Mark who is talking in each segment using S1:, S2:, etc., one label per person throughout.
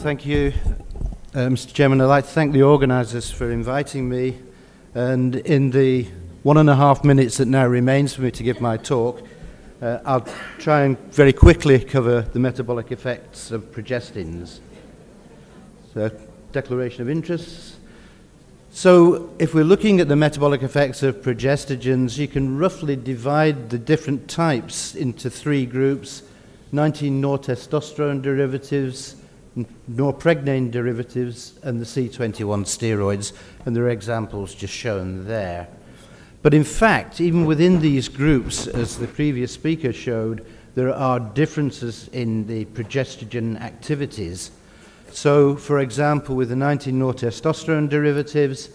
S1: Thank you, Mr. Chairman. I'd like to thank the organisers for inviting me, and in the 1.5 minutes that now remains for me to give my talk, I'll try and very quickly cover the metabolic effects of progestins. So, declaration of interests. So, if we're looking at the metabolic effects of progestogens, you can roughly divide the different types into 3 groups: 19 nortestosterone derivatives, norpregnane derivatives, and the C21 steroids, and there are examples just shown there. But in fact, even within these groups, as the previous speaker showed, there are differences in the progestogen activities. So, for example, with the 19 nortestosterone derivatives,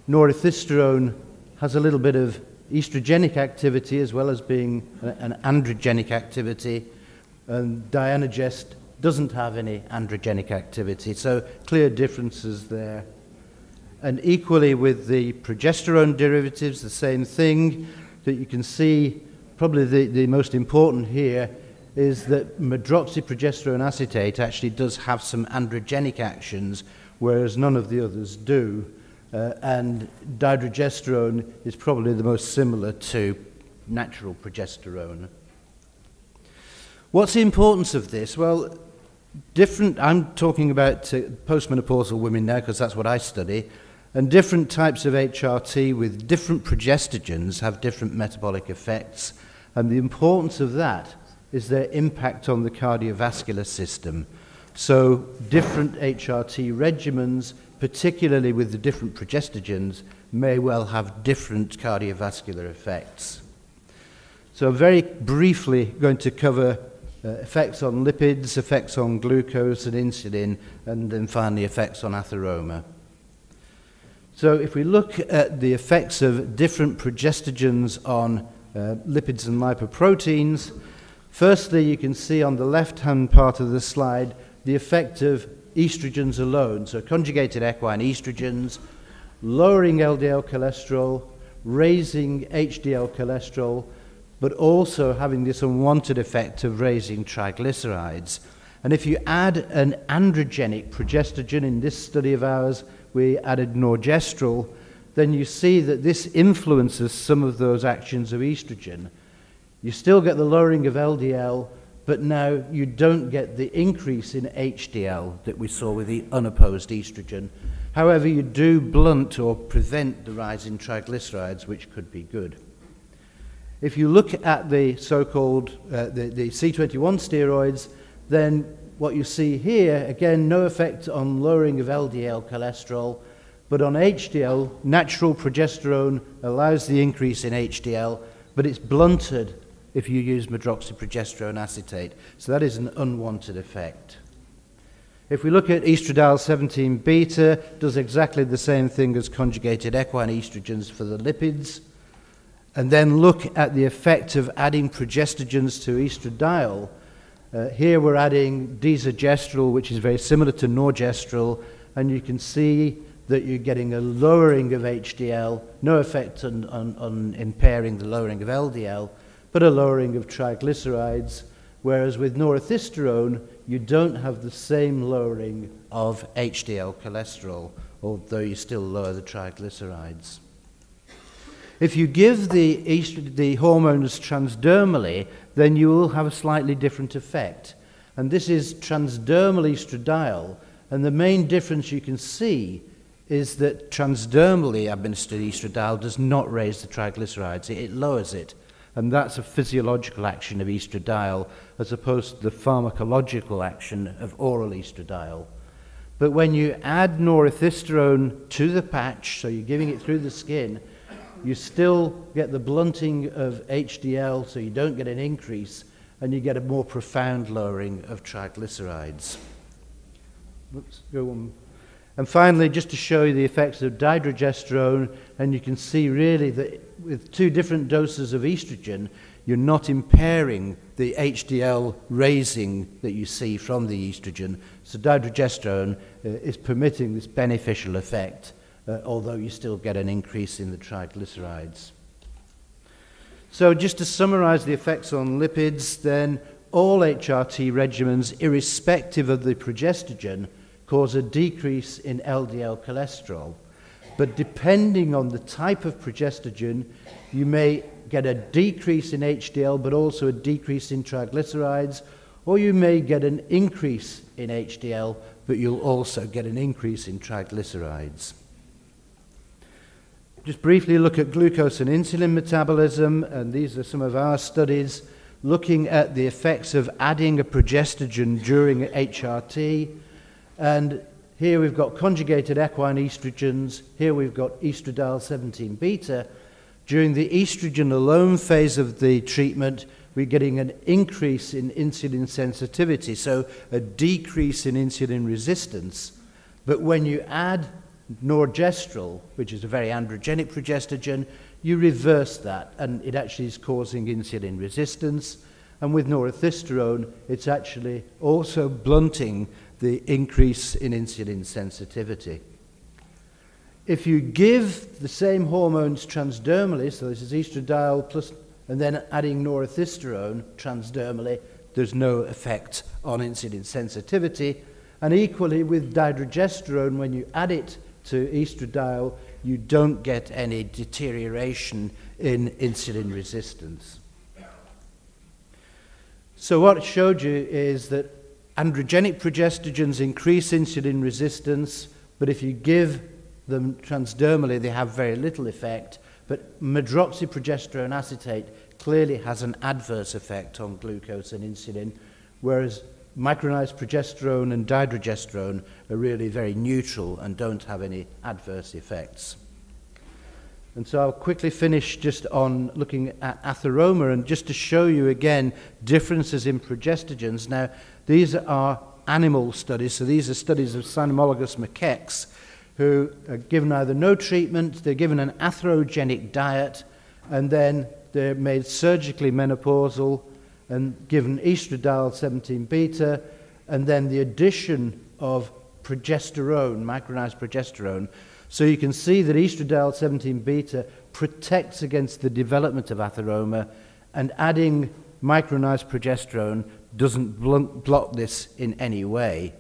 S1: norethisterone has a little bit of estrogenic activity as well as being an androgenic activity, and Dianogest doesn't have any androgenic activity, so clear differences there. And equally with the progesterone derivatives, the same thing, that you can see probably the most important here is that medroxyprogesterone acetate actually does have some androgenic actions, whereas none of the others do. And dydrogesterone is probably the most similar to natural progesterone. What's the importance of this? Well, I'm talking about postmenopausal women now because that's what I study, and different types of HRT with different progestogens have different metabolic effects, and the importance of that is their impact on the cardiovascular system. So different HRT regimens, particularly with the different progestogens, may well have different cardiovascular effects. So I'm very briefly going to cover effects on lipids, effects on glucose and insulin, and then finally effects on atheroma. So if we look at the effects of different progestogens on lipids and lipoproteins, firstly you can see on the left-hand part of the slide the effect of estrogens alone, so conjugated equine estrogens, lowering LDL cholesterol, raising HDL cholesterol, but also having this unwanted effect of raising triglycerides. And if you add an androgenic progestogen, in this study of ours we added norgestrel, then you see that this influences some of those actions of estrogen. You still get the lowering of LDL, but now you don't get the increase in HDL that we saw with the unopposed estrogen. However, you do blunt or prevent the rise in triglycerides, which could be good. If you look at the so-called the C21 steroids, then what you see here, again, no effect on lowering of LDL cholesterol, but on HDL, natural progesterone allows the increase in HDL, but it's blunted if you use medroxyprogesterone acetate. So that is an unwanted effect. If we look at estradiol 17-beta, does exactly the same thing as conjugated equine estrogens for the lipids. And then look at the effect of adding progestogens to estradiol. Here we're adding desogestrel, which is very similar to norgestrel, and you can see that you're getting a lowering of HDL, no effect on impairing the lowering of LDL, but a lowering of triglycerides, whereas with norethisterone, you don't have the same lowering of HDL cholesterol, although you still lower the triglycerides. If you give the hormones transdermally, then you will have a slightly different effect. And this is transdermal estradiol, and the main difference you can see is that transdermally administered estradiol does not raise the triglycerides, it lowers it. And that's a physiological action of estradiol as opposed to the pharmacological action of oral estradiol. But when you add norethisterone to the patch, so you're giving it through the skin, you still get the blunting of HDL, so you don't get an increase, and you get a more profound lowering of triglycerides. Let's go on. And finally, just to show you the effects of dydrogesterone, and you can see really that with 2 different doses of estrogen, you're not impairing the HDL raising that you see from the estrogen. So dydrogesterone is permitting this beneficial effect, although you still get an increase in the triglycerides. So just to summarize the effects on lipids, then all HRT regimens, irrespective of the progestogen, cause a decrease in LDL cholesterol. But depending on the type of progestogen, you may get a decrease in HDL, but also a decrease in triglycerides, or you may get an increase in HDL, but you'll also get an increase in triglycerides. Just briefly look at glucose and insulin metabolism, and these are some of our studies looking at the effects of adding a progestogen during HRT. And here we've got conjugated equine estrogens, here we've got estradiol 17 beta. During the estrogen alone phase of the treatment, we're getting an increase in insulin sensitivity, so a decrease in insulin resistance. But when you add norgestrel, which is a very androgenic progestogen, you reverse that, and it actually is causing insulin resistance. And with norethisterone, it's actually also blunting the increase in insulin sensitivity. If you give the same hormones transdermally, so this is estradiol plus, and then adding norethisterone transdermally, there's no effect on insulin sensitivity. And equally with dydrogesterone, when you add it to estradiol, you don't get any deterioration in insulin resistance. So what it showed you is that androgenic progestogens increase insulin resistance, but if you give them transdermally, they have very little effect. But medroxyprogesterone acetate clearly has an adverse effect on glucose and insulin, whereas micronized progesterone and dydrogesterone are really very neutral and don't have any adverse effects. And so I'll quickly finish just on looking at atheroma, and just to show you again differences in progestogens. Now, these are animal studies, so these are studies of cynomolgus macaques who are given either no treatment, they're given an atherogenic diet, and then they're made surgically menopausal and given estradiol 17 beta, and then the addition of progesterone, micronized progesterone. So you can see that estradiol 17 beta protects against the development of atheroma, and adding micronized progesterone doesn't block this in any way.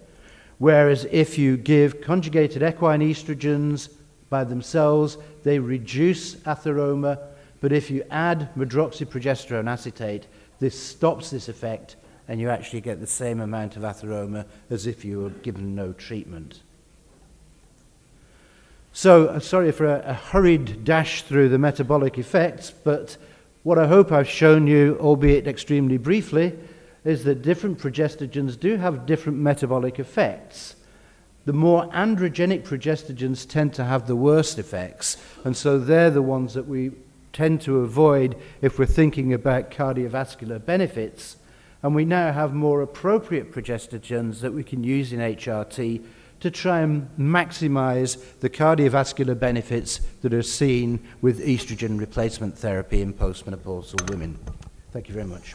S1: Whereas if you give conjugated equine estrogens by themselves, they reduce atheroma, but if you add medroxyprogesterone acetate, this stops this effect, and you actually get the same amount of atheroma as if you were given no treatment. So, sorry for a hurried dash through the metabolic effects, but what I hope I've shown you, albeit extremely briefly, is that different progestogens do have different metabolic effects. The more androgenic progestogens tend to have the worst effects, and so they're the ones that we tend to avoid if we're thinking about cardiovascular benefits. And we now have more appropriate progestogens that we can use in HRT to try and maximize the cardiovascular benefits that are seen with estrogen replacement therapy in postmenopausal women. Thank you very much.